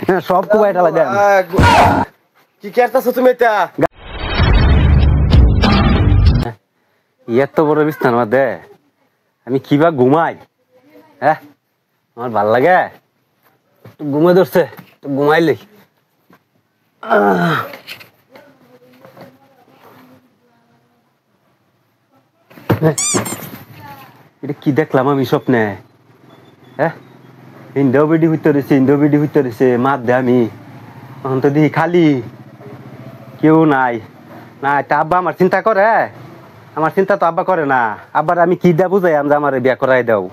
সব কুবাইটা লাগে কি করতেছো তুমি এটা? এত বড় বিছানার মধ্যে আমি কিবা ঘুমাই? হ্যাঁ, আমার ভাল লাগে ঘুমে ধরছে, ঘুমাইলি। এটা কি দেখলাম আমি স্বপ্নে? হ্যাঁ, ইন্ডো বিডি হইতে রয়েছে মাত দে আমি এখন তো দেখি খালি কেউ নাই। না এটা আব্বা আমার চিন্তা করে? আমার চিন্তা তো আব্বা করে না। আব্বার আমি কি দা বুঝাই আমি আমার বিয়া করাই দাও?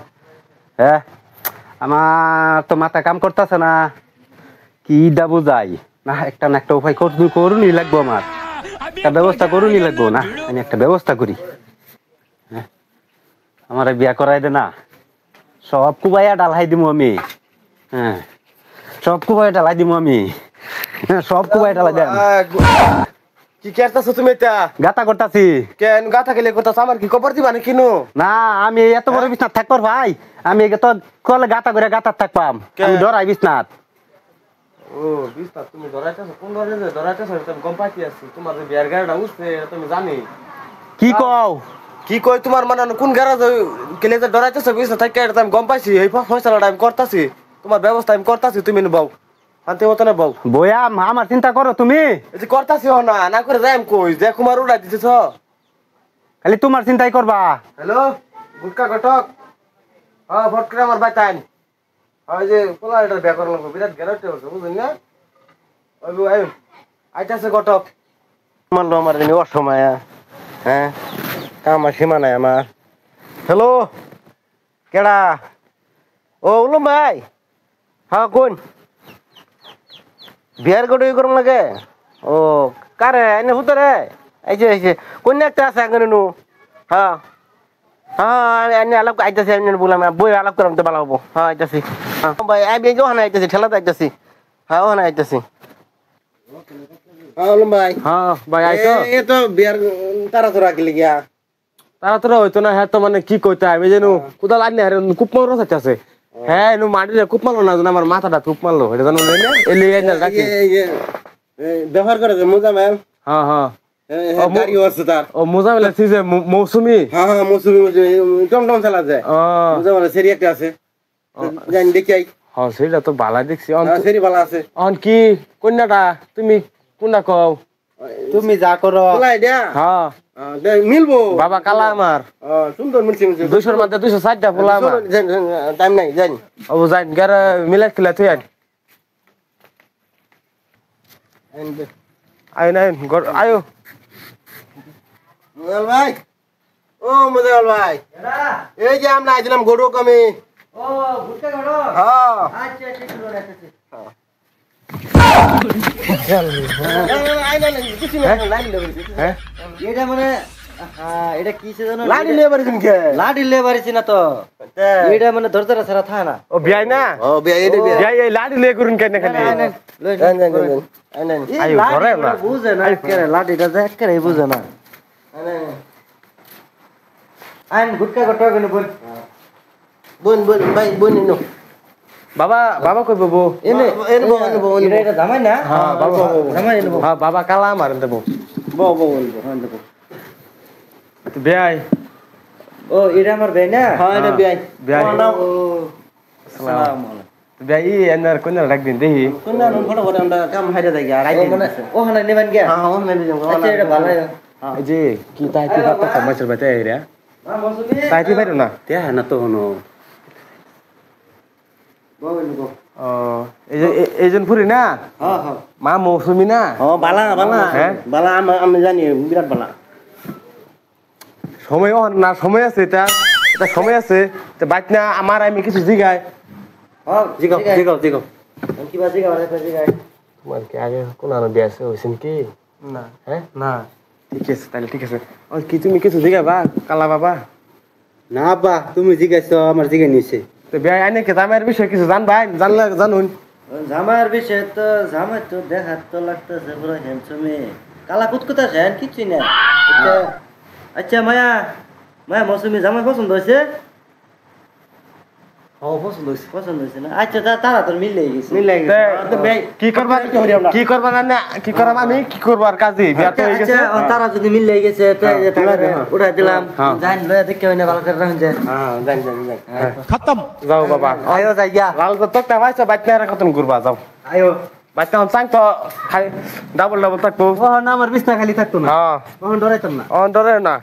হ্যাঁ, আমার তো মাথা কাম করতেছে না, কি দা বুঝাই না? একটা উপায় করুনই লাগবো, আমার একটা ব্যবস্থা করুনই লাগবো। না আমি একটা ব্যবস্থা করি। হ্যাঁ, আমার বিয়া করাই দে না, সব কুবাইয়া ডালাই দিমু আমি। হ্যাঁ, সব কুবাইয়া ডালাই দিমু আমি। হ্যাঁ, সব কুবাইয়া ডালাই দেন। কি করতেছো তুমি এটা? গাতা করতাছি। কেন গাথা গেলে করতেছো? আমার কি খবর দিবা নাকি? নো না, আমি এত বড় বিছনাত থাকবার ভাই, আমি তো কলে গাতা করে গাতার থাকবাম, আমি ডরাই বিছনাত। ও বিছনাত তুমি ধরাইতেছো? কোন ধরাইতেছো? তুমি গম পাইতে আছি তোমার যে বিয়ার গাড়িটা উঠছে তুমি জানি। কি কও? কি কই তোমার মানে কোন গ্যারাজ গেলে যে ধরাইতেছো বিছনা থেকে? এটা আমি গম পাইছি, এই ফয়সালাটা আমি করতাছি, তোমার ব্যবস্থা আমি করতাছি, তুমি বউ শান্তি মতো না বউ। বইয়া আমার চিন্তা করো তুমি? এই যে করতাছি না না করে যাই আমি কই যে কুমার উড়াই দিতেছ, খালি তোমার চিন্তাই করবা। হ্যালো গুটকা ঘটক, হ্যাঁ ভোট করে আমার বাইতাইন। ওই যে পোলা এটা বিয়া করার লাগবে, বিরাট গ্যারান্টি হচ্ছে বুঝলেন না? ওই আইতাছে ঘটক। মানলো আমার জানি অসময়। হ্যাঁ, আমার সীমা নাই আমার। হ্যালো কেডা? ও উলুম ভাই, হ্যাঁ কোন বিয়ার গড়ি করুন লাগে? ও কারে এনে হুতরে এই যে কোন একটা আছে আগে নু? হ্যাঁ হ্যাঁ, এনে আলাপ আইতাছি, এনে বললাম বই আলাপ করাম তো ভালো হবো। হ্যাঁ আইতাছি, হ্যাঁ ভাই আইবি ওখানে আইতাছি, ঠেলাতে আইতাছি। হ্যাঁ ওখানে আইতাছি। হ্যাঁ উলুম ভাই। হ্যাঁ ভাই আইতো। এ তো বিয়ার তাড়াতাড়ি গেলি গিয়া। তাড়াতাড়ি হইতো না। হ্যাঁ তো মানে কি কইতে আমি যেন কোদাল আনি আর খুব মারো আছে। হ্যাঁ এনু মাটিতে খুব মারলো না, আমার মাথাটা খুব মারলো, এটা জানো না? এলি এনে রাখি ব্যবহার করে মোজা ম্যাম। হ্যাঁ হ্যাঁ, গাড়িও আছে তার। ও মোজা মেলা যে মৌসুমি। হ্যাঁ হ্যাঁ মৌসুমি টমটম চালা যায়। মোজা মানে সেরি একটা আছে, জানি দেখি আই। হ্যাঁ সেটা তো ভালো দেখছি। সেরি ভালো আছে। অন কি কন্যাটা তুমি কোনটা কও? তুমি যা করো হ্যাঁ মিলবো। বাবা কালা আমার সুন্দর মিলছে 200-র মধ্যে 260টা পোলা আমার। টাইম নাই জানি। ও যাই গারে মিলাই খেলা তুই আয় নাই আয়ো। মুজাল ভাই, ও মুজাল ভাই, এই যে আমরা আইছিলাম গরু কমে। ও ভুট্টা গরু? হ্যাঁ আচ্ছা ঠিক আছে। এটা মানে এটা কিসে জানো? লাড়ি লিয়ে পারিছেন কে? লাঠি লিয়ে পারিছি না তো, এটা মানে ধরতে ছাড়া থাকে না। ও বিয়াই না? ও বিয়াই এটা বিয়াই। বিয়াই এই লাড়ি লিয়ে করুন কেন খালি? এই ঘরে না বুঝে না কেন লাঠিটা যে কেন বুঝে না। আইন গুটকা গটকা কেন বল বোন বোন ভাই বোন নো বাবা বাবা কই বাবু এনে এটা জামাই না? হ্যাঁ বাবা জামাই এনে হ্যাঁ বাবা কালা আমার দেবো বউ বলবো। হ্যাঁ দেবো বিয়াই। ও এটা আমার ভাই না? হ্যাঁ এটা বিয়াই বিয়াই। ও আসসালামু আলাইকুম। বিয়াই এনার কোন রাখবেন দেখি কোন না ফটো ফটো আমরা কাম হাইরা যাই আর আই মানে ওখানে নেবেন কে? হ্যাঁ ওখানে নিয়ে যাবো। আচ্ছা এটা ভালো। এই যে কি তাইতি বাতা সমাজের বাতা এরিয়া হ্যাঁ মৌসুমী তাইতি পারো না তে না তো হনো। বউ ও এই যে এইজন ফুরি না? হ্যাঁ হ্যাঁ মা মৌসুমি না? ও বালা বালা হ্যাঁ বালা আমি জানি বিরাট বালা। সময় না সময় আছে, এটা এটা সময় আছে তো বাইত না আমার আমি কিছু জিগাই। হ্যাঁ জিগাও জিগাও জিগাও। কি বাজি গাওয়া আছে গায়? তোমার কি আগে কোন আনো বিয়া আছে হইছেন কি? না হ্যাঁ না ঠিক আছে তাহলে ঠিক আছে। আর কি তুমি কিছু জিগাবা কালা বাবা? না আব্বা তুমি জিগাইছো আমার জিগাই নিছে। তো বিয়া আইনে কি দামের বিষয়ে কিছু জানবাই? জানলে জানুন। জামার বিষয় তো জামাই তো দেখার তো লাগতেছে পুরো হ্যান্ডসামে কালা কুতকুতা হ্যান কিছুই না। আচ্ছা মায়া মায়া মৌসুমী জামাই পছন্দ হয়েছে? ও পছন্দ হয়েছে পছন্দ হয়েছে না আচ্ছা তারা তোর মিলে গেছে মিলে গেছে কি করবা না কি করাম আমি কি করবো আর কাজ দিই বিয়া তো হয়ে গেছে তারা যদি মিলে গেছে তো এই যে টাকাটা উঠাই দিলাম জান লয়ে দেখতে হয় না ভালো করে রাখুন যায় হ্যাঁ জান খতম যাও বাবা আয়ো যাই গিয়া লাল তো তোকে ভাইছো বাইতে আর কতন ঘুরবা যাও আয়ো বাইতে on চাং তো খাই ডাবল থাকবো ও না আমার বিছনা খালি থাকতো না হ্যাঁ তখন ডরাইতাম না ডরে না